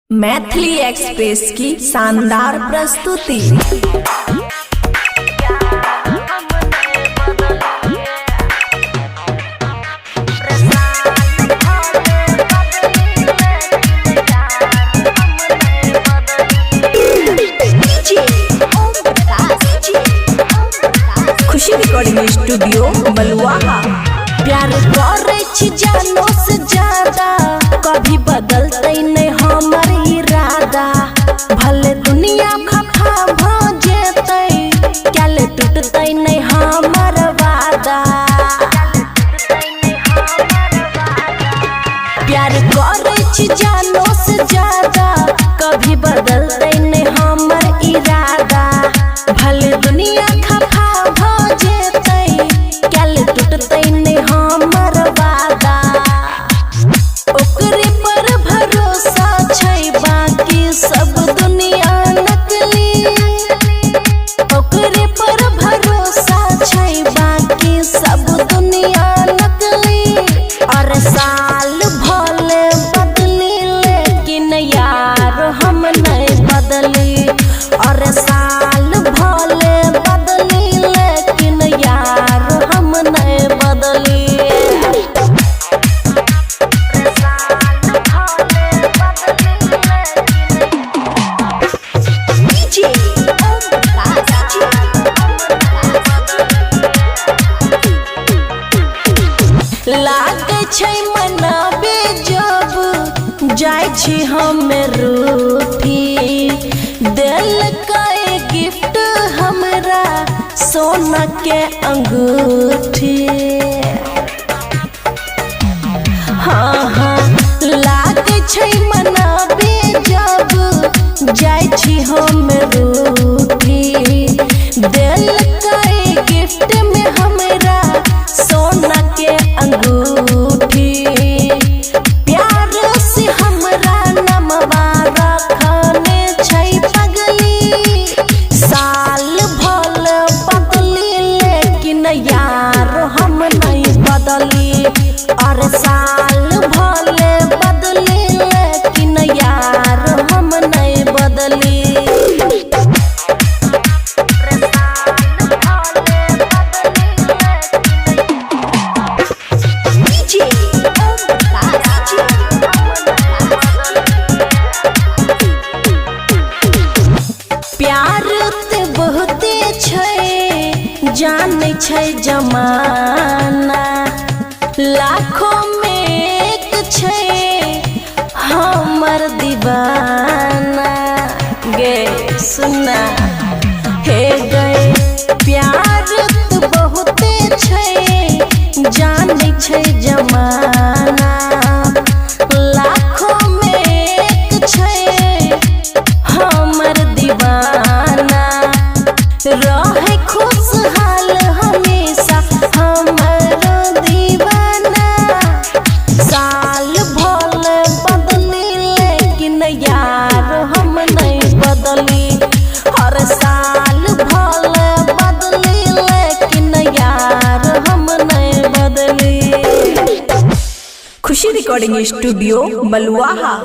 Maithili express की शानदार प्रस्तुति। खुशी रिकॉर्डिंग स्टूडियो बलुआहा। प्यार करे छी जानो से ज्यादा, कभी बदलते नहीं हमर इरादा। भले दुनिया खफा भ जेतै, क्याले टूटते नहीं हमर वादा। प्यार करे छी जानो से ज्यादा, कभी बदलते नहीं हमर इरादा। भले दुनिया खफा भ जेतै, क्याले टूटते नहीं हमर वादा। ओकरे पर भरोसा छै, बाकी सब दुनिया नकली। ओकरे पर भरोसा छै, बाकी सब दुनिया नकली। और साल भले बदली, लेकिन यार हम नहीं बदली। और साल भले बदली, लेकिन यार हम नहीं बदली। लागे छै मनाबे जब जाय छी हम रूठी। देलकै गिफ्ट हमरा सोना के अंगूठी। हाँ हाँ लागे छै मनाबे जब जाय छी हम रूठी। देलकै गिफ्ट में हमरा सोना के अंगूठी। प्यार से हमरा नमवा रखने छै पगली। साल भल बदली, लेकिन यार हम नहीं बदली। और साल भल बदली, लेकिन यार हम नहीं बदली। प्यार ते बहुते छै, जाने छै जमाना। लाखों में एक छै हमर दीवाना। गे सुना हे गए, प्यार ते बहुते छै, जाने छै जमाना। लाखों में एक छै हमर दीवाना। रहे खुशहाल हमेशा हमर दीवाना। साल भल बदली, लेकिन यार हम नहीं बदली। और साल भल बदली, लेकिन यार हम नहीं बदली। खुशी रिकॉर्डिंग स्टूडियो बलुआहा।